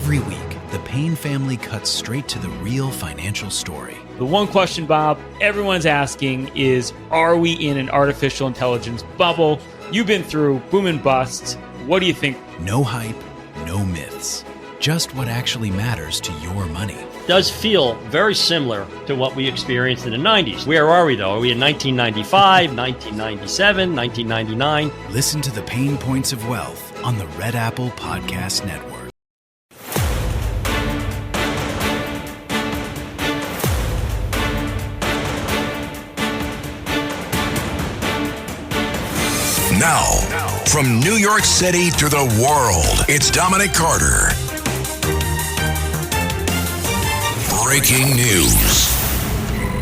Every week, the Payne family cuts straight to the real financial story. The one question, Bob, everyone's asking is, are we in an artificial intelligence bubble? You've been through boom and bust. What do you think? No hype, no myths. Just what actually matters to your money. Does feel very similar to what we experienced in the 90s. Where are we, though? Are we in 1995, 1997, 1999? Listen to the Pain Points of Wealth on the Red Apple Podcast Network. Now, from New York City to the world, it's Dominic Carter. Breaking news.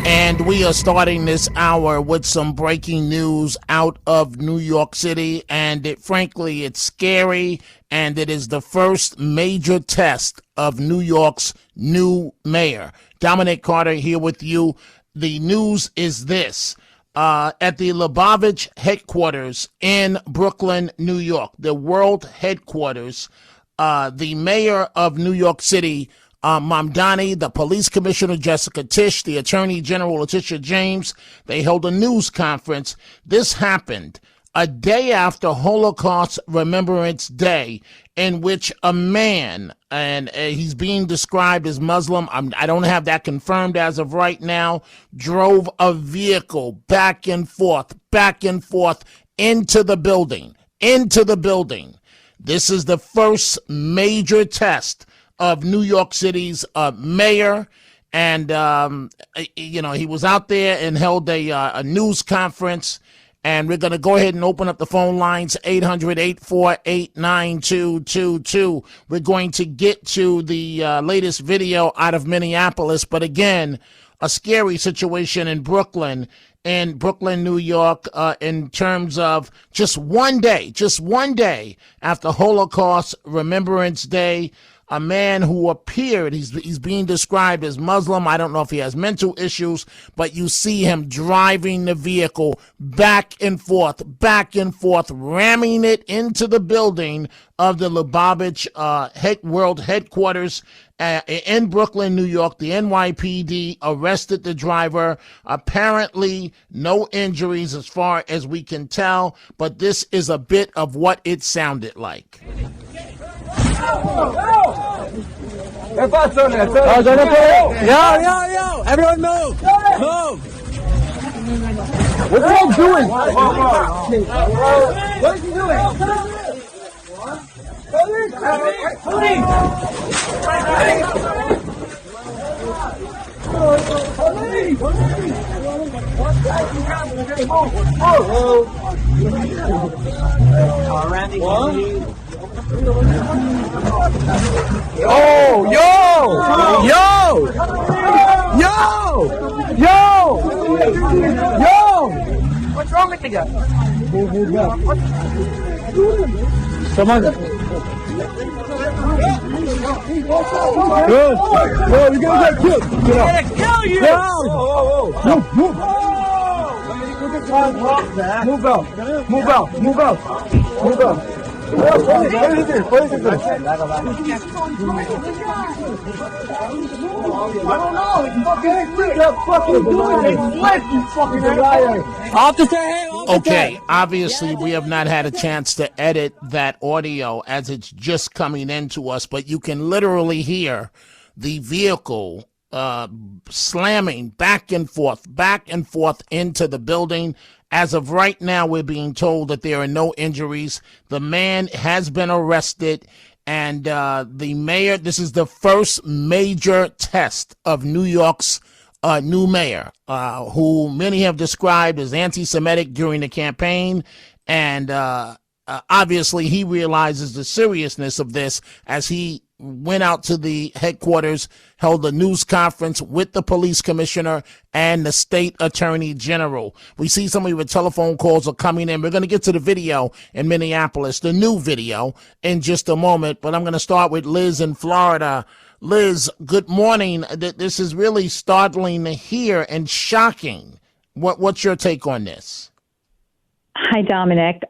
And we are starting this hour with some breaking news out of New York City. And frankly, it's scary. And it is the first major test of New York's new mayor. Dominic Carter here with you. The news is this. At the Lubavitch headquarters in Brooklyn, New York, the world headquarters, the mayor of New York City, Mamdani, the police commissioner Jessica Tisch, the attorney general Letitia James, they held a news conference. This happened a day after Holocaust Remembrance Day, in which a man, and he's being described as Muslim, I don't have that confirmed as of right now, drove a vehicle back and forth into the building. This is the first major test of New York City's mayor. And, he was out there and held a news conference. And we're going to go ahead and open up the phone lines, 800-848-9222. We're going to get to the latest video out of Minneapolis. But again, a scary situation in Brooklyn, New York, in terms of just one day after Holocaust Remembrance Day. A man who appeared, he's being described as Muslim. I don't know if he has mental issues, but you see him driving the vehicle back and forth, ramming it into the building of the Lubavitch World Headquarters in Brooklyn, New York. The NYPD arrested the driver. Apparently, no injuries as far as we can tell, but this is a bit of what it sounded like. Yo! Everyone move! Move! What are you doing? What are you doing? Randy, Yo! What's wrong with the guy? Someone. Good. No, you're gonna get killed. I'm gonna kill you. Move. Move out. What is this? I don't know. Okay, obviously we have not had a chance to edit that audio as it's just coming into us, but you can literally hear the vehicle slamming back and forth into the building. As of right now, we're being told that there are no injuries. The man has been arrested, and the mayor, this is the first major test of New York's new mayor, who many have described as anti-Semitic during the campaign. And obviously he realizes the seriousness of this as he went out to the headquarters, held a news conference with the police commissioner and the state attorney general. We see some of your telephone calls are coming in. We're going to get to the video in Minneapolis, the new video, in just a moment. But I'm going to start with Liz in Florida. Liz, good morning. This is really startling to hear and shocking. What's your take on this? Hi, Dominic.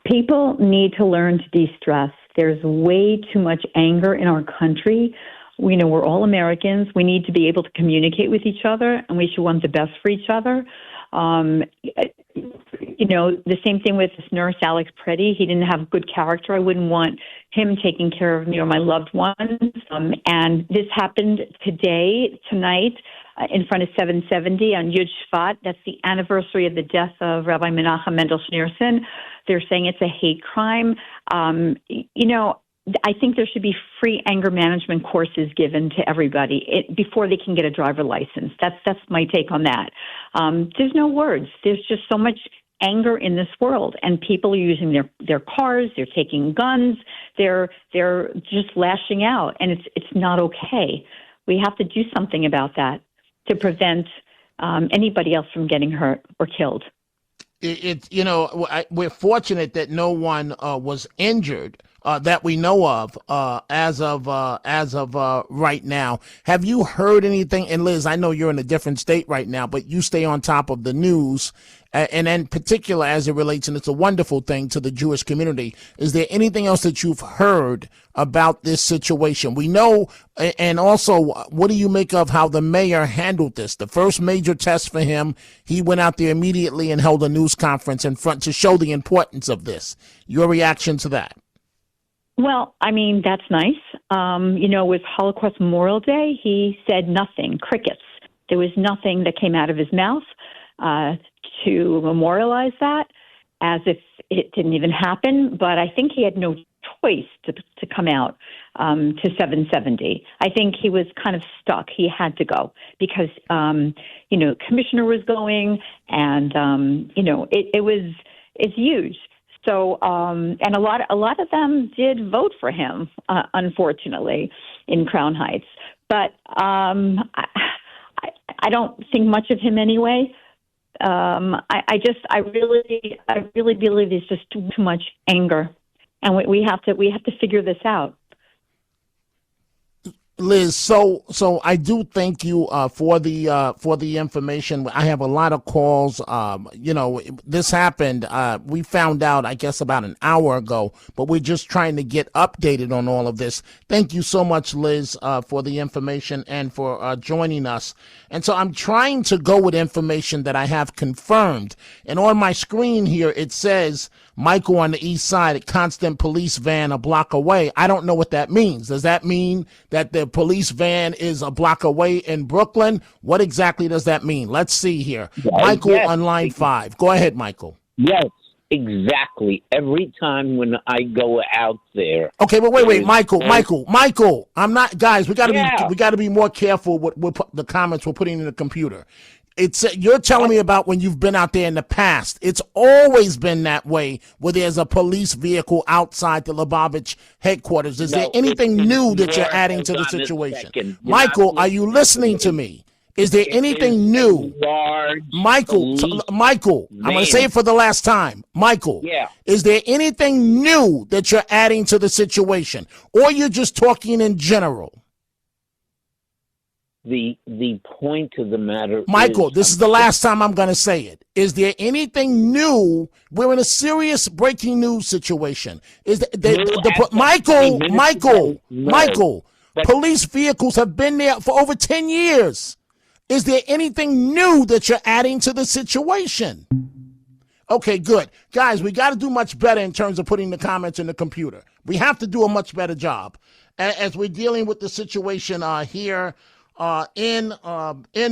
People need to learn to de-stress. There's way too much anger in our country. We know we're all Americans. We need to be able to communicate with each other, and we should want the best for each other. The same thing with this nurse, Alex Pretti. He didn't have good character. I wouldn't want him taking care of, my loved ones. And this happened tonight, in front of 770 on Yud Shvat. That's the anniversary of the death of Rabbi Menachem Mendel Schneerson. They're saying it's a hate crime. I think there should be free anger management courses given to everybody before they can get a driver license. That's my take on that. There's no words. There's just so much anger in this world, and people are using their cars. They're taking guns. They're just lashing out, and it's not okay. We have to do something about that to prevent anybody else from getting hurt or killed. We're fortunate that no one was injured that we know of as of right now. Have you heard anything? And Liz, I know you're in a different state right now, but you stay on top of the news, and in particular as it relates, and it's a wonderful thing, to the Jewish community. Is there anything else that you've heard about this situation? We know, and also, what do you make of how the mayor handled this? The first major test for him, he went out there immediately and held a news conference in front to show the importance of this. Your reaction to that? Well, that's nice. With Holocaust Memorial Day, he said nothing, crickets. There was nothing that came out of his mouth to memorialize that, as if it didn't even happen. But I think he had no choice to come out to 770. I think he was kind of stuck. He had to go because, commissioner was going, and, it's huge. So, and a lot of them did vote for him, unfortunately, in Crown Heights. But I don't think much of him anyway. I really believe there's just too much anger, and we have to figure this out. Liz, so I do thank you for the information. I have a lot of calls. This happened. We found out, I guess, about an hour ago, but we're just trying to get updated on all of this. Thank you so much, Liz, for the information and for joining us. And so I'm trying to go with information that I have confirmed. And on my screen here, it says Michael on the east side, a constant police van a block away. I don't know what that means. Does that mean that the police van is a block away in Brooklyn? What exactly does that mean? Let's see here. Yes, Michael on line 5. Go ahead, Michael. Yes, exactly. Every time when I go out there. Okay, but wait, Michael. I'm not, guys. We got to be more careful with the comments we're putting in the computer. You're telling me about when you've been out there in the past. It's always been that way, where there's a police vehicle outside the Lubavitch headquarters. Is there anything new that you're adding to the situation? Michael, are you listening to me? Is there anything new? Michael, I'm going to say it for the last time. Michael, is there anything new that you're adding to the situation? Or you're just talking in general? The point of the matter, Michael, this is the last time I'm going to say it. Is there anything new? We're in a serious breaking news situation. Michael, police vehicles have been there for over 10 years. Is there anything new that you're adding to the situation? Okay, good. Guys, we got to do much better in terms of putting the comments in the computer. We have to do a much better job as we're dealing with the situation here in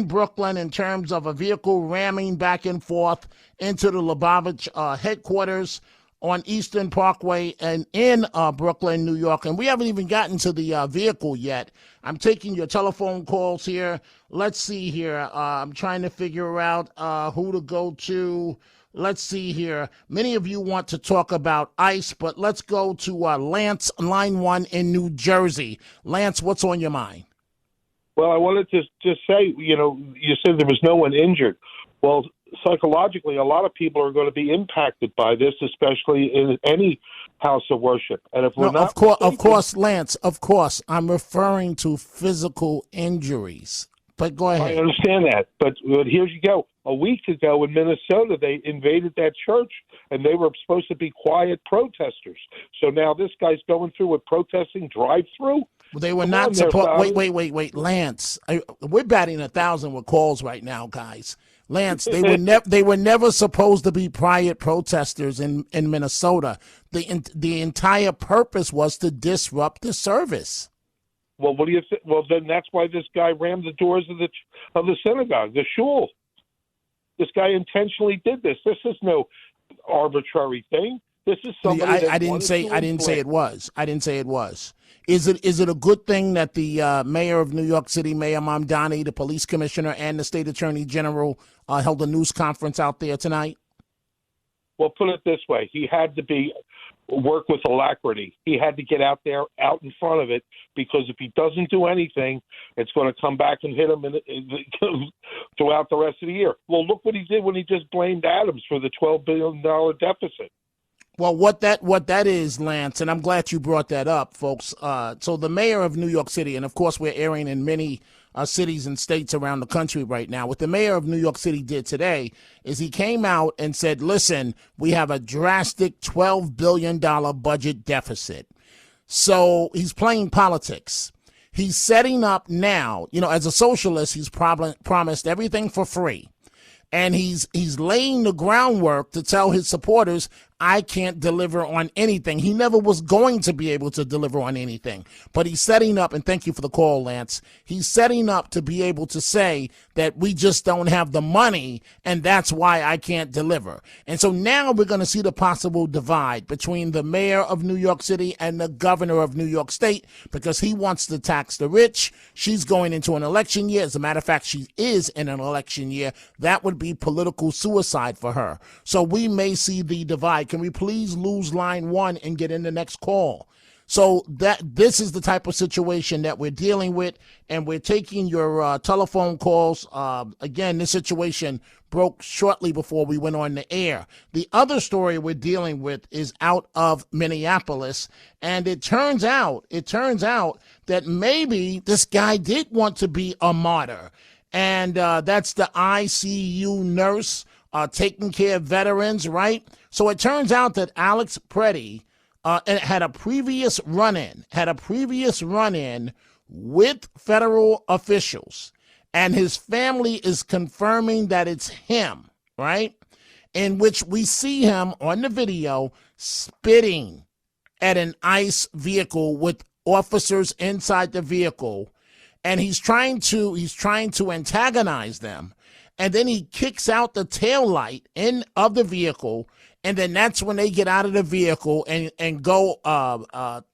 Brooklyn, in terms of a vehicle ramming back and forth into the Lubavitch headquarters on Eastern Parkway and in Brooklyn, New York. And we haven't even gotten to the vehicle yet. I'm taking your telephone calls here. Let's see here. I'm trying to figure out who to go to. Let's see here. Many of you want to talk about ICE, but let's go to Lance, line 1 in New Jersey. Lance, what's on your mind? Well, I wanted to just say, you said there was no one injured. Well, psychologically, a lot of people are going to be impacted by this, especially in any house of worship. And if we're not, of course, Lance, of course, I'm referring to physical injuries. But go ahead. I understand that, but here you go. a week ago in Minnesota, they invaded that church, and they were supposed to be quiet protesters. So now this guy's going through with protesting drive-through? Well, they were not supposed. Wait, Lance. We're batting 1,000 with calls right now, guys. Lance, they were never supposed to be quiet protesters in Minnesota. The entire purpose was to disrupt the service. Well, what do you think? Well, then that's why this guy rammed the doors of the synagogue, the shul. This guy intentionally did this. This is no arbitrary thing. This is somebody. I didn't say it was. I didn't say it was. Is it a good thing that the mayor of New York City, Mayor Mamdani, the police commissioner, and the state attorney general held a news conference out there tonight? Well, put it this way: he had to work with alacrity. He had to get out there, out in front of it, because if he doesn't do anything, it's going to come back and hit him throughout the rest of the year. Well, look what he did when he just blamed Adams for the $12 billion deficit. Well, what that is, Lance, and I'm glad you brought that up, folks. So the mayor of New York City, and of course we're airing in many cities and states around the country right now. What the mayor of New York City did today is he came out and said, listen, we have a drastic $12 billion budget deficit. So he's playing politics. He's setting up now, as a socialist, he's promised everything for free. And he's laying the groundwork to tell his supporters, I can't deliver on anything. He never was going to be able to deliver on anything. But he's setting up, and thank you for the call, Lance. He's setting up to be able to say that we just don't have the money, and that's why I can't deliver. And so now we're going to see the possible divide between the mayor of New York City and the governor of New York State, because he wants to tax the rich. She's going into an election year. As a matter of fact, she is in an election year. That would be political suicide for her. So we may see the divide. Can we please lose line 1 and get in the next call? So this is the type of situation that we're dealing with, and we're taking your telephone calls. Again, this situation broke shortly before we went on the air. The other story we're dealing with is out of Minneapolis, and it turns out that maybe this guy did want to be a martyr, and that's the ICU nurse taking care of veterans, right? So it turns out that Alex Pretti had a previous run-in with federal officials, and his family is confirming that it's him, right? In which we see him on the video spitting at an ICE vehicle with officers inside the vehicle, and he's trying to antagonize them. And then he kicks out the tail light of the vehicle, and then that's when they get out of the vehicle and go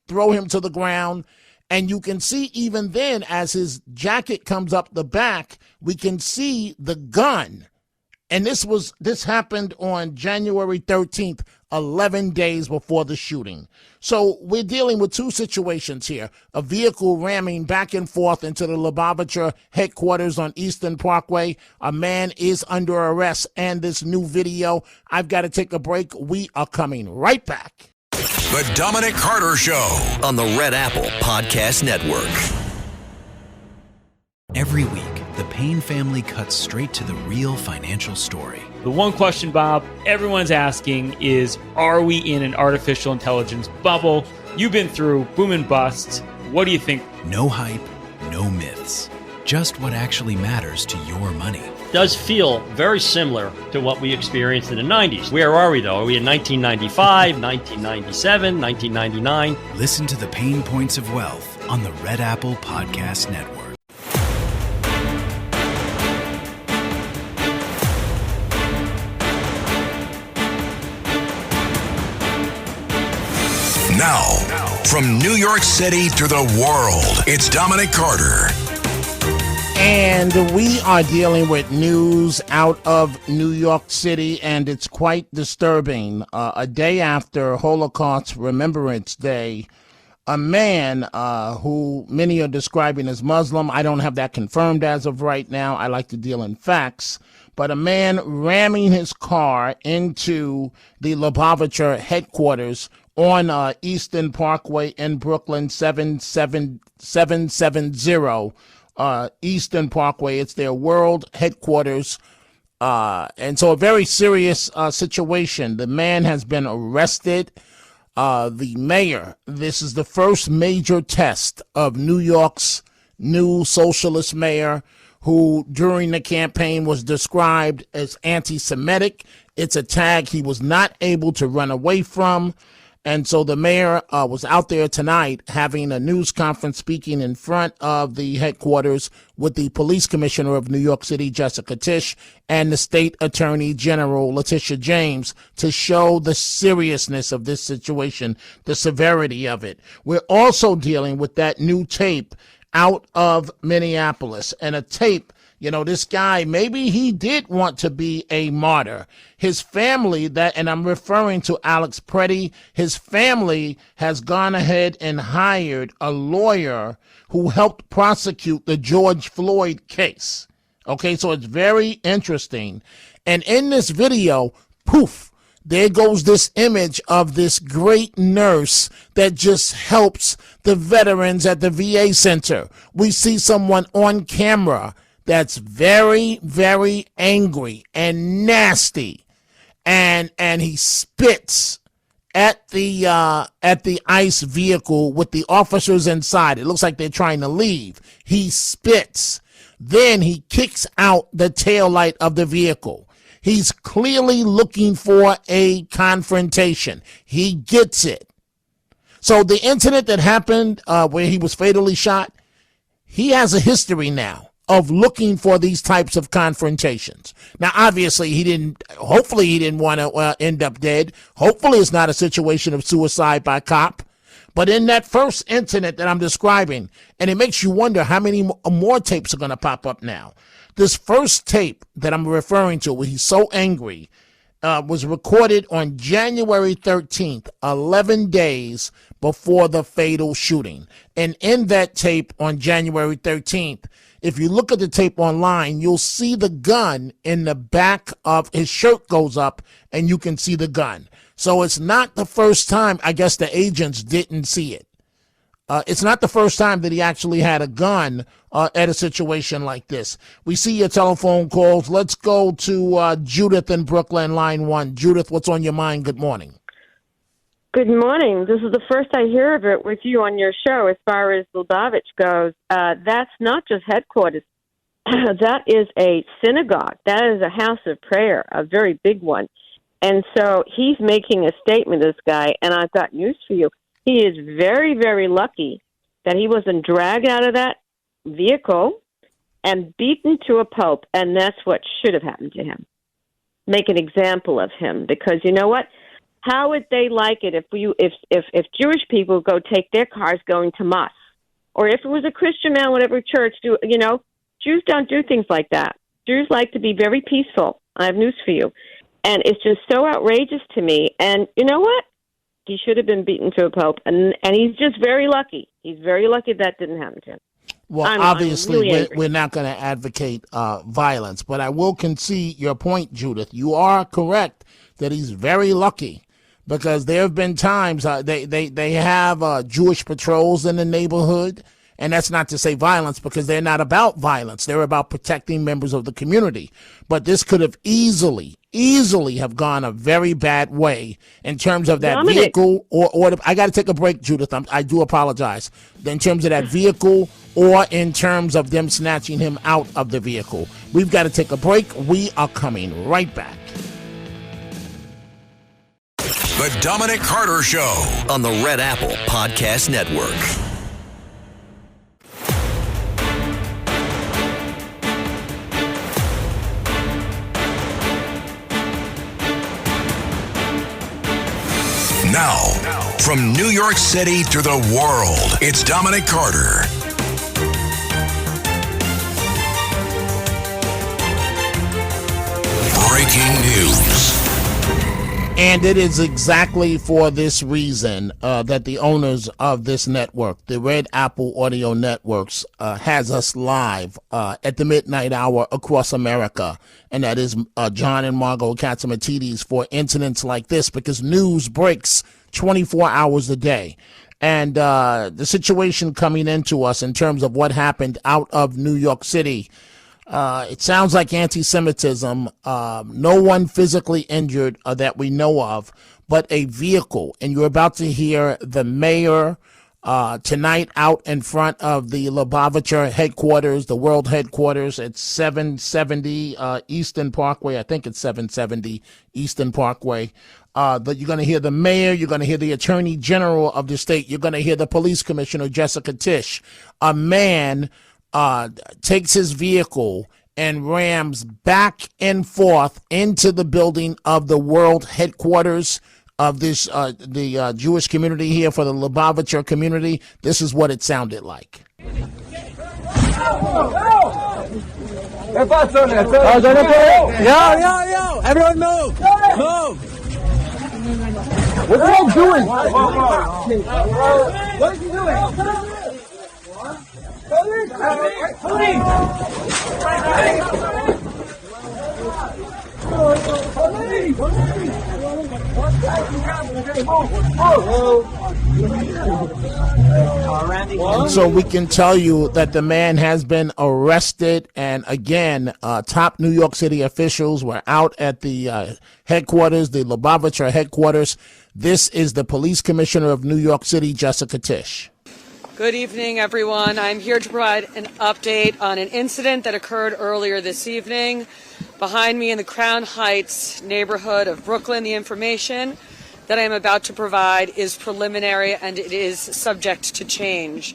throw him to the ground. And you can see even then, as his jacket comes up the back, we can see the gun. And this happened on January 13th, 11 days before the shooting. So we're dealing with two situations here. A vehicle ramming back and forth into the Lubavitch headquarters on Eastern Parkway. A man is under arrest, and this new video. I've got to take a break. We are coming right back. The Dominic Carter Show on the Red Apple Podcast Network. Every week, the Payne family cuts straight to the real financial story. The one question, Bob, everyone's asking is, are we in an artificial intelligence bubble? You've been through boom and bust. What do you think? No hype, no myths. Just what actually matters to your money. Does feel very similar to what we experienced in the 90s. Where are we, though? Are we in 1995, 1997, 1999? Listen to the Pain Points of Wealth on the Red Apple Podcast Network. Now, from New York City to the world, it's Dominic Carter. And we are dealing with news out of New York City, and it's quite disturbing. A day after Holocaust Remembrance Day, a man who many are describing as Muslim, I don't have that confirmed as of right now, I like to deal in facts, but a man ramming his car into the Lubavitch headquarters on Eastern Parkway in Brooklyn, 770 Eastern Parkway. It's their world headquarters. And so a very serious situation. The man has been arrested. The mayor, this is the first major test of New York's new socialist mayor, who during the campaign was described as anti-Semitic. It's a tag he was not able to run away from. And so the mayor was out there tonight having a news conference, speaking in front of the headquarters with the police commissioner of New York City, Jessica Tisch, and the state attorney general, Letitia James, to show the seriousness of this situation, the severity of it. We're also dealing with that new tape out of Minneapolis, and a tape. You know, this guy, maybe he did want to be a martyr. His family, and I'm referring to Alex Pretti, his family has gone ahead and hired a lawyer who helped prosecute the George Floyd case. Okay, so it's very interesting. And in this video, poof, there goes this image of this great nurse that just helps the veterans at the VA center. We see someone on camera that's very, very angry and nasty, and he spits at the ICE vehicle with the officers inside. It looks like they're trying to leave. He spits. Then he kicks out the taillight of the vehicle. He's clearly looking for a confrontation. He gets it. So the incident that happened where he was fatally shot, he has a history now of looking for these types of confrontations. Now, obviously, hopefully he didn't want to end up dead. Hopefully it's not a situation of suicide by cop. But in that first incident that I'm describing, and it makes you wonder how many more tapes are going to pop up now. This first tape that I'm referring to, where he's so angry, was recorded on January 13th, 11 days before the fatal shooting. And in that tape on January 13th, if you look at the tape online, you'll see the gun in the back of his shirt goes up, and you can see the gun. So it's not the first time, I guess the agents didn't see it. It's not the first time that he actually had a gun at a situation like this. We see your telephone calls. Let's go to Judith in Brooklyn, line 1. Judith, what's on your mind? Good morning. Good morning. This is the first I hear of it with you on your show as far as Lubavitch goes. That's not just headquarters. That is a synagogue. That is a house of prayer, a very big one. And so he's making a statement, this guy, and I've got news for you. He is very, very lucky that he wasn't dragged out of that vehicle and beaten to a pulp, and that's what should have happened to him. Make an example of him, because you know what? How would they like it if Jewish people go take their cars going to mosque, or if it was a Christian man, whatever church do? You know, Jews don't do things like that. Jews like to be very peaceful. I have news for you, and it's just so outrageous to me. And you know what? He should have been beaten to a pulp, and he's just very lucky. He's very lucky that didn't happen to him. Well, obviously, we're not going to advocate violence, but I will concede your point, Judith. You are correct that he's very lucky, because there have been times they have Jewish patrols in the neighborhood, and that's not to say violence, because they're not about violence. They're about protecting members of the community. But this could have easily have gone a very bad way in terms of that Dominic. vehicle or I got to take a break, Judith. I do apologize. In terms of that vehicle or in terms of them snatching him out of the vehicle. We've got to take a break. We are coming right back. The Dominic Carter Show on the Red Apple Podcast Network. Now, from New York City to the world, it's Dominic Carter. Breaking news. And it is exactly for this reason that the owners of this network, the Red Apple Audio Networks, has us live at the midnight hour across America. And that is John and Margot Katsimatidis for incidents like this, because news breaks 24 hours a day. And the situation coming into us in terms of what happened out of New York City, It sounds like anti-Semitism. No one physically injured that we know of, but a vehicle. And you're about to hear the mayor tonight out in front of the Lubavitch headquarters, the world headquarters at 770 Eastern Parkway. I think it's 770 Eastern Parkway. That you're going to hear the mayor, you're going to hear the attorney general of the state, you're going to hear the police commissioner, Jessica Tisch. A man takes his vehicle and rams back and forth into the building of the world headquarters of this the Jewish community here for the Lubavitcher community. This is what it sounded like. Yo, everyone move! Move! What are you doing? What are you doing? And so we can tell you that the man has been arrested. And again, top New York City officials were out at the headquarters, the Lubavitch headquarters. This is the police commissioner of New York City, Jessica Tisch. Good evening, everyone. I'm here to provide an update on an incident that occurred earlier this evening behind me in the Crown Heights neighborhood of Brooklyn. The information that I am about to provide is preliminary and it is subject to change.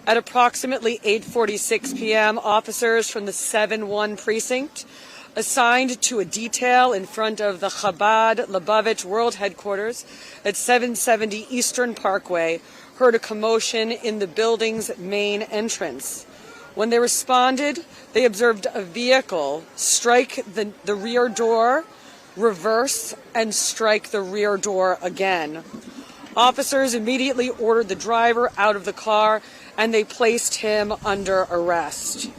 At approximately 8:46 p.m., officers from the 7-1 precinct assigned to a detail in front of the Chabad-Lubavitch World Headquarters at 770 Eastern Parkway heard a commotion in the building's main entrance. When they responded, they observed a vehicle strike the rear door, reverse, and strike the rear door again. Officers immediately ordered the driver out of the car and they placed him under arrest.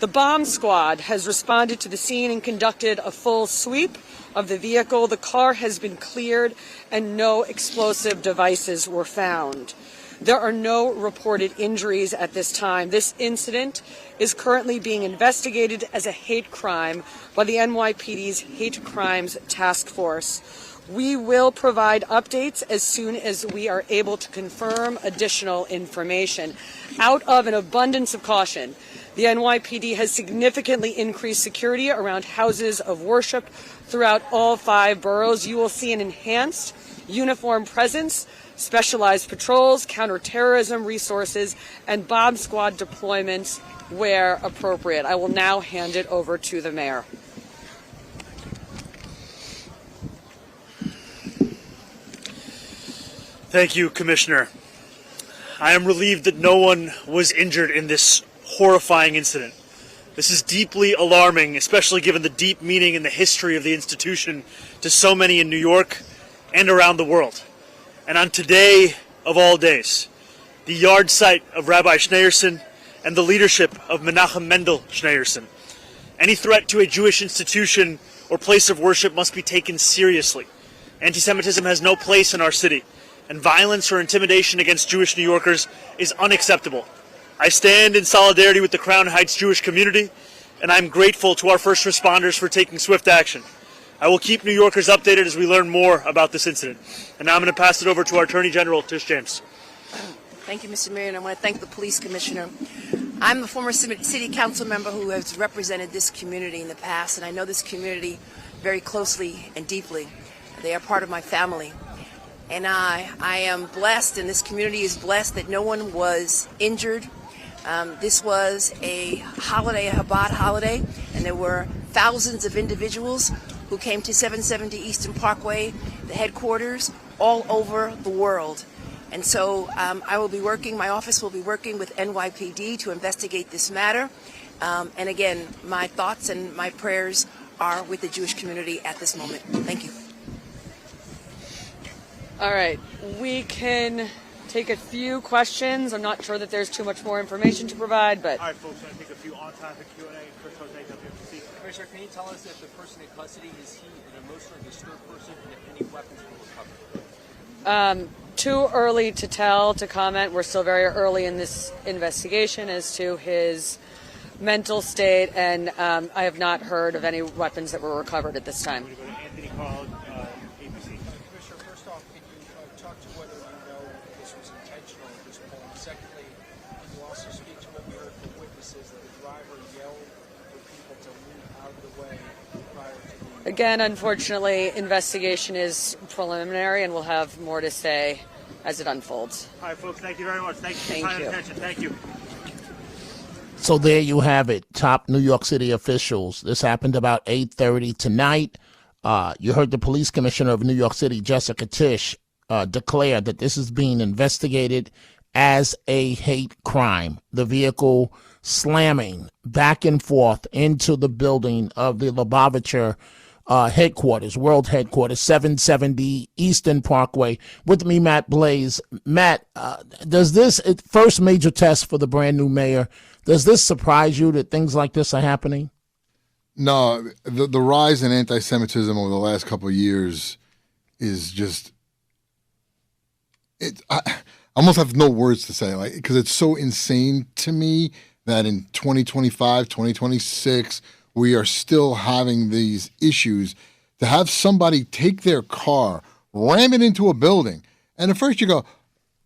The bomb squad has responded to the scene and conducted a full sweep of the vehicle. The car has been cleared and no explosive devices were found. There are no reported injuries at this time. This incident is currently being investigated as a hate crime by the NYPD's Hate Crimes Task Force. We will provide updates as soon as we are able to confirm additional information. Out of an abundance of caution, the NYPD has significantly increased security around houses of worship throughout all 5 boroughs. You will see an enhanced uniform presence, specialized patrols, counterterrorism resources, and bomb squad deployments where appropriate. I will now hand it over to the mayor. Thank you, Commissioner. I am relieved that no one was injured in this horrifying incident. This is deeply alarming, especially given the deep meaning and the history of the institution to so many in New York and around the world. And on today of all days, the yard site of Rabbi Schneerson and the leadership of Menachem Mendel Schneerson. Any threat to a Jewish institution or place of worship must be taken seriously. Anti-Semitism has no place in our city, and violence or intimidation against Jewish New Yorkers is unacceptable. I stand in solidarity with the Crown Heights Jewish community, and I'm grateful to our first responders for taking swift action. I will keep New Yorkers updated as we learn more about this incident. And now I'm going to pass it over to our Attorney General, Tish James. Thank you, Mr. Mayor, and I want to thank the Police Commissioner. I'm the former City Council member who has represented this community in the past, and I know this community very closely and deeply. They are part of my family. And I am blessed, and this community is blessed that no one was injured. This was a holiday, a Chabad holiday, and there were thousands of individuals who came to 770 Eastern Parkway, the headquarters, all over the world. And so I will be working, my office will be working with NYPD to investigate this matter. And again, my thoughts and my prayers are with the Jewish community at this moment. Thank you. All right, we can take a few questions. I'm not sure that there's too much more information to provide, but... All right, folks, I'm going to take a few on-topic Q&A. Chris Jose, WFC. Commissioner, can you tell us if the person in custody, is he an emotionally disturbed person, and if any weapons were recovered? Too early to tell, to comment. We're still very early in this investigation as to his mental state, and I have not heard of any weapons that were recovered at this time. Commissioner, first off, can you talk to whether you know this was intentional at this point? Secondly, can you also speak to what we heard from witnesses that the driver yelled for people to move out of the way prior to the... Again, unfortunately, investigation is preliminary, and we'll have more to say as it unfolds. All right, folks, thank you very much. Thank you for your time and attention. Thank you. So there you have it, top New York City officials. This happened about 8:30 tonight. You heard the police commissioner of New York City, Jessica Tisch, declare that this is being investigated as a hate crime. The vehicle slamming back and forth into the building of the Lubavitcher headquarters, World Headquarters, 770 Eastern Parkway. With me, Matt Blaze. Matt, does this first major test for the brand new mayor, does this surprise you that things like this are happening? No, the rise in anti-Semitism over the last couple of years is just, I almost have no words to say, like, because it's so insane to me that in 2025, 2026, we are still having these issues. To have somebody take their car, ram it into a building, and at first you go,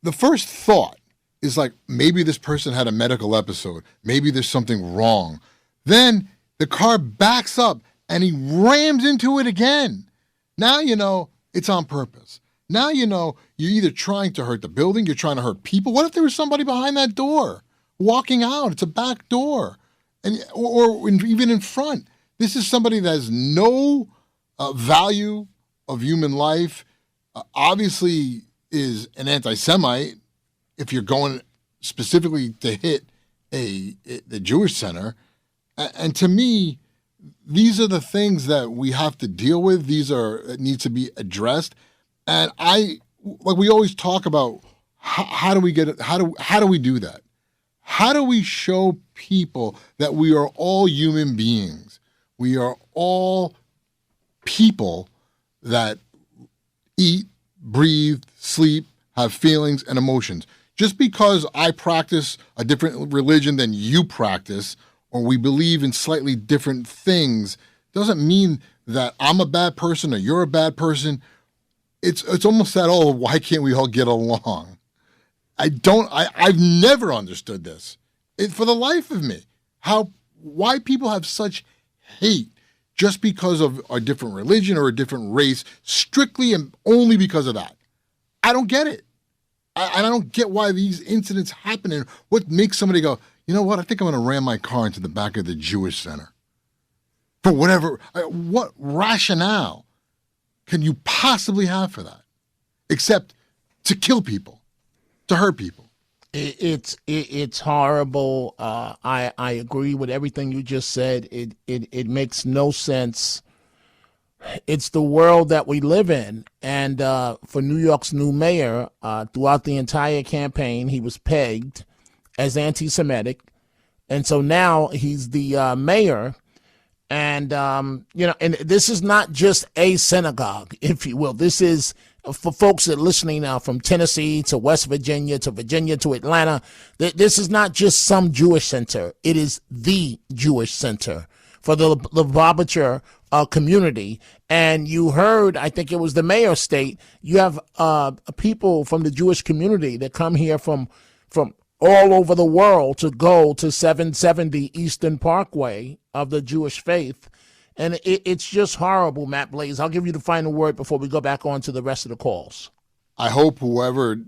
the first thought is like, maybe this person had a medical episode. Maybe there's something wrong. Then the car backs up and he rams into it again. Now you know it's on purpose. Now you know you're either trying to hurt the building, you're trying to hurt people. What if there was somebody behind that door walking out? It's a back door. Or even in front. This is somebody that has no value of human life, obviously is an anti-Semite, if you're going specifically to hit the Jewish center. And to me, these are the things that we have to deal with. It needs to be addressed. And we always talk about how do we get it? How do we do that? How do we show people that we are all human beings? We are all people that eat, breathe, sleep, have feelings and emotions. Just because I practice a different religion than you practice, or we believe in slightly different things, doesn't mean that I'm a bad person or you're a bad person. It's almost that, oh, why can't we all get along? I've never understood this for the life of me, why people have such hate just because of a different religion or a different race, strictly and only because of that. I don't get it. I don't get why these incidents happen and what makes somebody go, you know what, I think I'm going to ram my car into the back of the Jewish center. For whatever, what rationale can you possibly have for that? Except to kill people, to hurt people. It's horrible. I agree with everything you just said. It makes no sense. It's the world that we live in. And for New York's new mayor, throughout the entire campaign, he was pegged as anti-Semitic. And so now he's the mayor. And, and this is not just a synagogue, if you will. This is, for folks that are listening now from Tennessee to West Virginia to Atlanta, this is not just some Jewish center. It is the Jewish center for the Lubavitcher community. And you heard, I think it was the mayor's state, you have people from the Jewish community that come here from all over the world to go to 770 Eastern Parkway of the Jewish faith. And it's just horrible, Matt Blaze. I'll give you the final word before we go back on to the rest of the calls. I hope whoever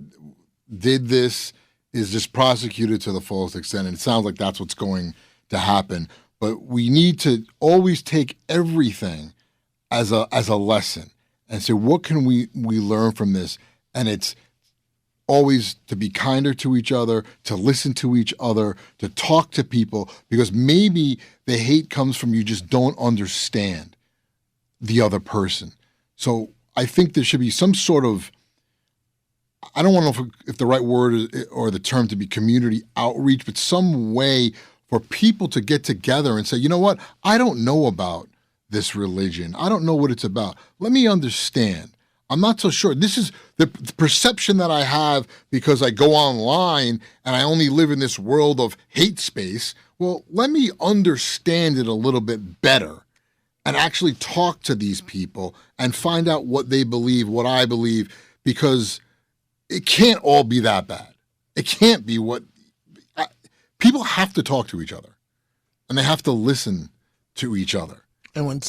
did this is just prosecuted to the fullest extent. And it sounds like that's what's going to happen. But we need to always take everything as a lesson and say, what can we learn from this? And it's always to be kinder to each other, to listen to each other, to talk to people, because maybe the hate comes from you just don't understand the other person. So I think there should be some sort of, I don't want to know if the right word or the term to be community outreach, but some way for people to get together and say, you know what, I don't know about this religion. I don't know what it's about. Let me understand. I'm not so sure. This is the perception that I have because I go online and I only live in this world of hate space. Well, let me understand it a little bit better and actually talk to these people and find out what they believe, what I believe, because it can't all be that bad. It can't be people have to talk to each other and they have to listen to each other. And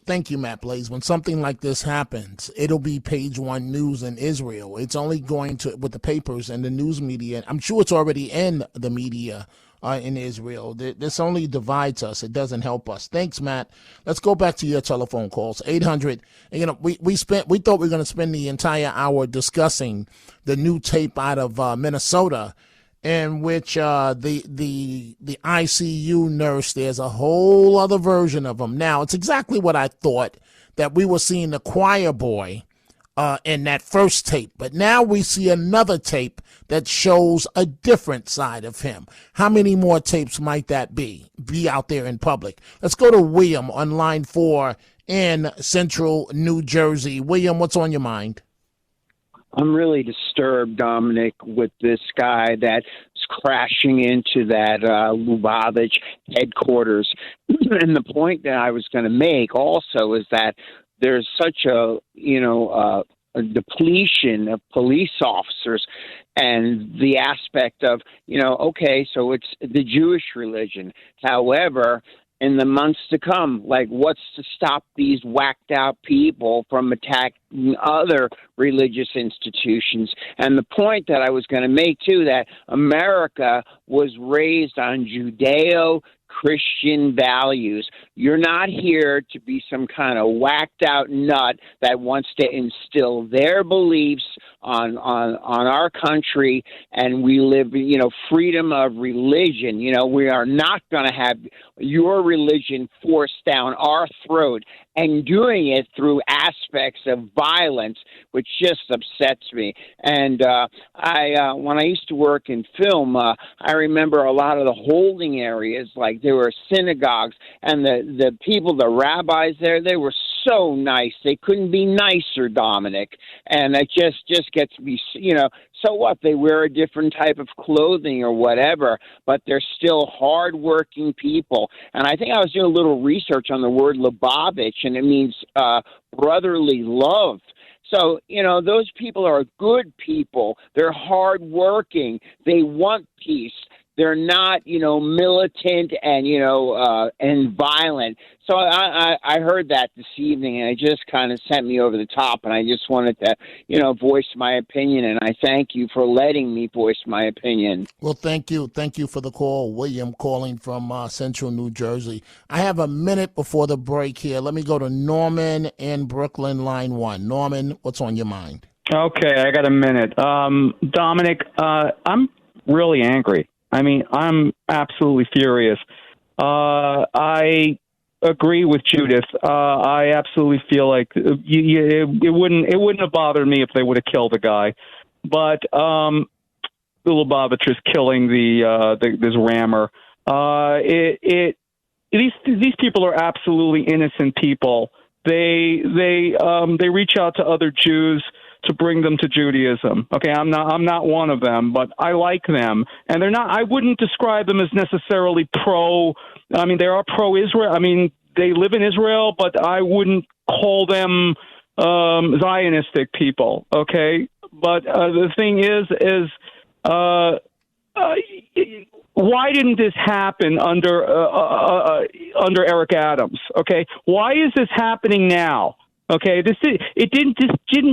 thank you, Matt Blaze, when something like this happens, it'll be page one news in Israel. It's only going to, with the papers and the news media, I'm sure it's already in the media in Israel. This only divides us. It doesn't help us. Thanks, Matt. Let's go back to your telephone calls. 800. We thought we were going to spend the entire hour discussing the new tape out of Minnesota, in which the ICU nurse, there's a whole other version of him. Now, it's exactly what I thought, that we were seeing the choir boy in that first tape. But now we see another tape that shows a different side of him. How many more tapes might that be out there in public? Let's go to William on line 4 in Central New Jersey. William, what's on your mind? I'm really disturbed, Dominic, with this guy that's crashing into that Lubavitch headquarters. And the point that I was going to make also is that there's such a depletion of police officers, and the aspect of, okay, so it's the Jewish religion. However, in the months to come, like, what's to stop these whacked out people from attacking other religious institutions? And the point that I was going to make, too, that America was raised on Judeo-Christian values. You're not here to be some kind of whacked out nut that wants to instill their beliefs on our country, and we live, freedom of religion. We are not going to have your religion forced down our throat, and doing it through aspects of violence, which just upsets me. And when I used to work in film, I remember a lot of the holding areas, like there were synagogues, and the people, the rabbis there, they were so nice. They couldn't be nicer, Dominic. And it just gets me, so what? They wear a different type of clothing or whatever, but they're still hardworking people. And I think I was doing a little research on the word Lubavitch, and it means brotherly love. So, those people are good people. They're hardworking. They want peace. They're not, militant and violent. So I heard that this evening, and it just kind of sent me over the top. And I just wanted to, voice my opinion. And I thank you for letting me voice my opinion. Well, thank you. Thank you for the call, William, calling from Central New Jersey. I have a minute before the break here. Let me go to Norman in Brooklyn, line 1. Norman, what's on your mind? Okay, I got a minute. Dominic, I'm really angry. I mean, I'm absolutely furious. I agree with Judith. I absolutely feel like it wouldn't have bothered me if they would have killed the guy, but the Lubavitch is killing this rammer. These people are absolutely innocent people. They reach out to other Jews to bring them to Judaism. Okay, I'm not one of them, but I like them, and they're not. I wouldn't describe them as necessarily pro. I mean, they are pro-Israel. I mean, they live in Israel, but I wouldn't call them Zionistic people. Okay, but the thing is why didn't this happen under Eric Adams? Okay, why is this happening now? Okay, it didn't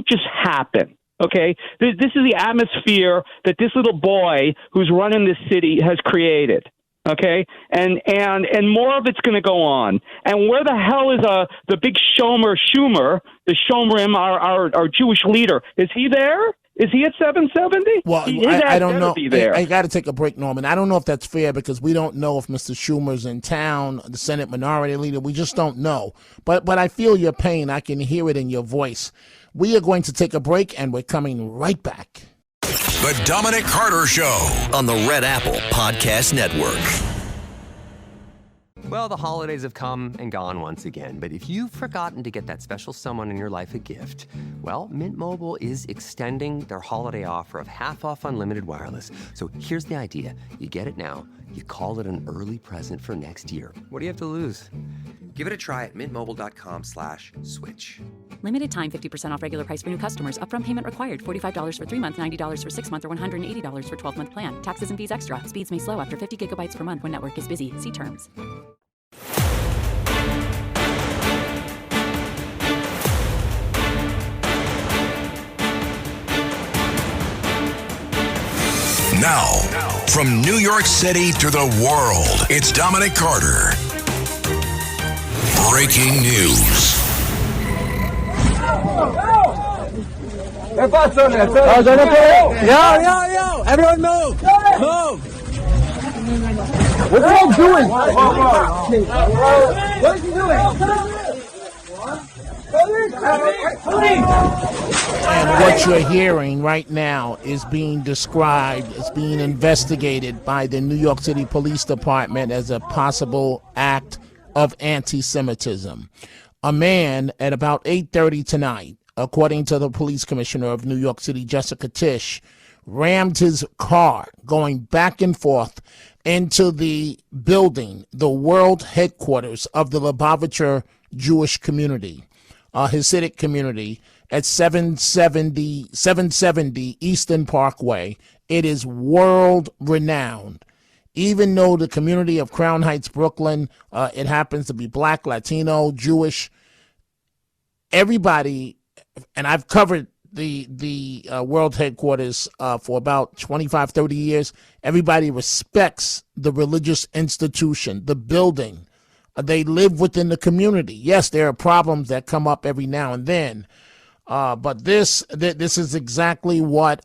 just happen. Okay, this is the atmosphere that this little boy who's running this city has created. Okay, and more of it's going to go on. And where the hell is the big Schumer, the Shomrim, our Jewish leader? Is he there? Is he at 770? Well, I don't know. I got to take a break, Norman. I don't know if that's fair because we don't know if Mr. Schumer's in town, the Senate Minority Leader. We just don't know. But I feel your pain. I can hear it in your voice. We are going to take a break, and we're coming right back. The Dominic Carter Show on the Red Apple Podcast Network. Well, the holidays have come and gone once again, but if you've forgotten to get that special someone in your life a gift, well, Mint Mobile is extending their holiday offer of half off unlimited wireless. So here's the idea. You get it now, you call it an early present for next year. What do you have to lose? Give it a try at mintmobile.com/switch. Limited time 50% off regular price for new customers. Upfront payment required. $45 for 3 months, $90 for 6 months, or $180 for 12-month plan. Taxes and fees extra. Speeds may slow after 50 gigabytes per month when network is busy. See terms. Now, from New York City to the world, it's Dominic Carter. Breaking news. Yo! Everyone move! Move! What are you doing? What are you doing? And what you're hearing right now is being described as being investigated by the New York City Police Department as a possible act of anti-Semitism. A man at about 8:30 tonight, according to the Police Commissioner of New York City, Jessica Tisch, rammed his car going back and forth into the building, the World Headquarters of the Lubavitcher Jewish community, Hasidic community, at 770 Eastern Parkway. It is world renowned. Even though the community of Crown Heights, Brooklyn, it happens to be Black, Latino, Jewish, everybody, and I've covered the World Headquarters for about 25, 30 years, everybody respects the religious institution, the building. They live within the community. Yes, there are problems that come up every now and then, but this is exactly what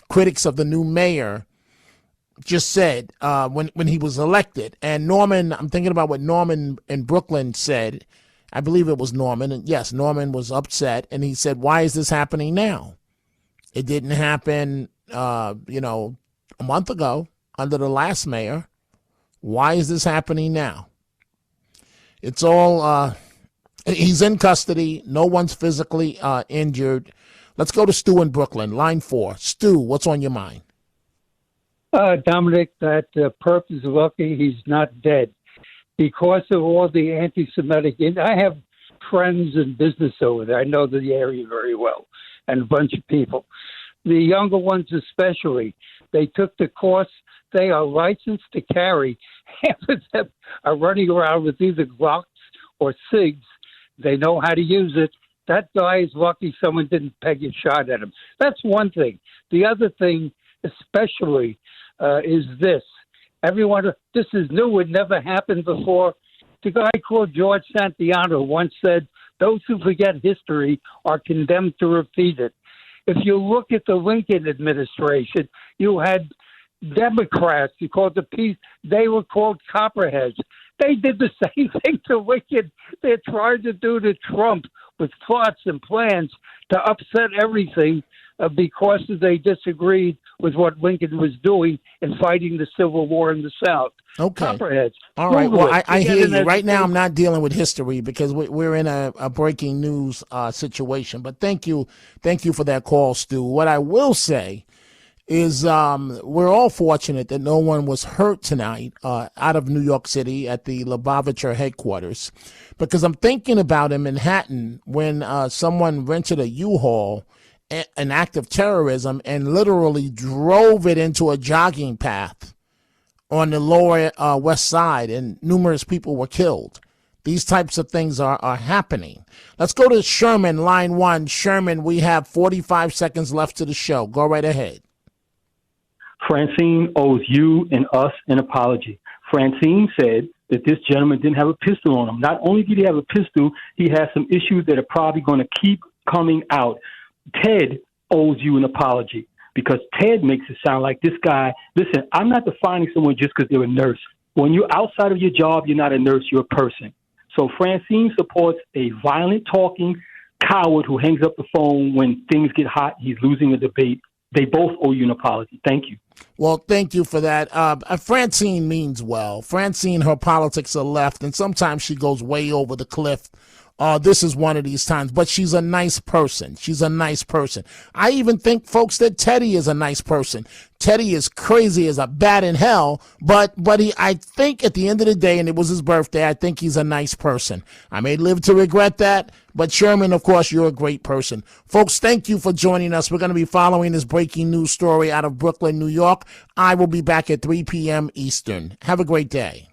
critics of the new mayor just said when he was elected. And Norman, I'm thinking about what Norman in Brooklyn said. I believe it was Norman. And yes, Norman was upset. And he said, why is this happening now? It didn't happen, a month ago under the last mayor. Why is this happening now? It's all, he's in custody. No one's physically injured. Let's go to Stu in Brooklyn, line 4. Stu, what's on your mind? Dominic, that Perp is lucky he's not dead. Because of all the anti-Semitic, I have friends in business over there. I know the area very well, and a bunch of people. The younger ones especially, they took the course. They are licensed to carry. Half of them are running around with either Glocks or SIGs. They know how to use it. That guy is lucky someone didn't peg a shot at him. That's one thing. The other thing especially is this. Everyone, this is new. It never happened before. The guy called George Santiano once said, those who forget history are condemned to repeat it. If you look at the Lincoln administration, you had Democrats. You called the peace. They were called copperheads. They did the same thing to Lincoln. They're trying to do to Trump with plots and plans to upset everything because they disagreed with what Lincoln was doing in fighting the Civil War in the South. Okay. Copperheads. All right. Well, I hear you. Right now, I'm not dealing with history because we're in a breaking news situation. But thank you for that call, Stu. What I will say is we're all fortunate that no one was hurt tonight out of New York City at the Lubavitcher headquarters, because I'm thinking about in Manhattan when someone rented a U-Haul, an act of terrorism, and literally drove it into a jogging path on the lower west side, and numerous people were killed. These types of things are happening. Let's go to Sherman, line 1. Sherman, we have 45 seconds left to the show. Go right ahead. Francine owes you and us an apology. Francine said that this gentleman didn't have a pistol on him. Not only did he have a pistol, he has some issues that are probably going to keep coming out. Ted owes you an apology because Ted makes it sound like this guy. Listen, I'm not defining someone just because they're a nurse. When you're outside of your job, you're not a nurse, you're a person. So Francine supports a violent talking coward who hangs up the phone when things get hot. He's losing a debate. They both owe you an apology. Thank you. Well, thank you for that. Francine means well. Francine, her politics are left, and sometimes she goes way over the cliff. This is one of these times, but she's a nice person. She's a nice person. I even think, folks, that Teddy is a nice person. Teddy is crazy as a bat in hell, but I think at the end of the day, and it was his birthday, I think he's a nice person. I may live to regret that, but Sherman, of course, you're a great person. Folks, thank you for joining us. We're going to be following this breaking news story out of Brooklyn, New York. I will be back at 3 p.m. Eastern. Have a great day.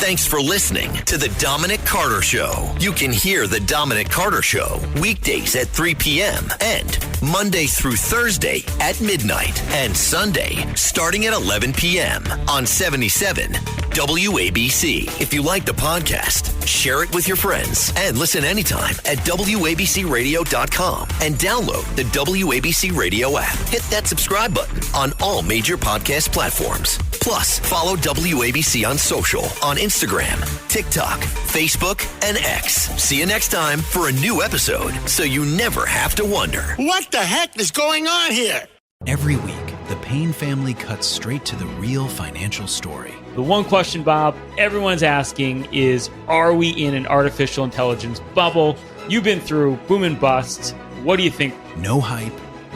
Thanks for listening to The Dominic Carter Show. You can hear The Dominic Carter Show weekdays at 3 p.m. and Monday through Thursday at midnight and Sunday starting at 11 p.m. on 77 WABC. If you like the podcast, share it with your friends and listen anytime at WABCRadio.com and download the WABC Radio app. Hit that subscribe button on all major podcast platforms. Plus, follow WABC on social on Instagram, TikTok, Facebook, and X. See you next time for a new episode so you never have to wonder. What the heck is going on here? Every week, the Payne family cuts straight to the real financial story. The one question, Bob, everyone's asking is, are we in an artificial intelligence bubble? You've been through boom and bust. What do you think? No hype,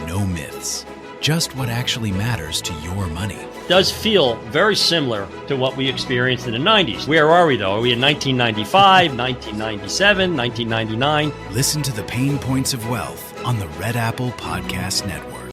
no myths. Just what actually matters to your money. Does feel very similar to what we experienced in the 90s. Where are we, though? Are we in 1995, 1997, 1999? Listen to the Pain Points of Wealth on the Red Apple Podcast Network.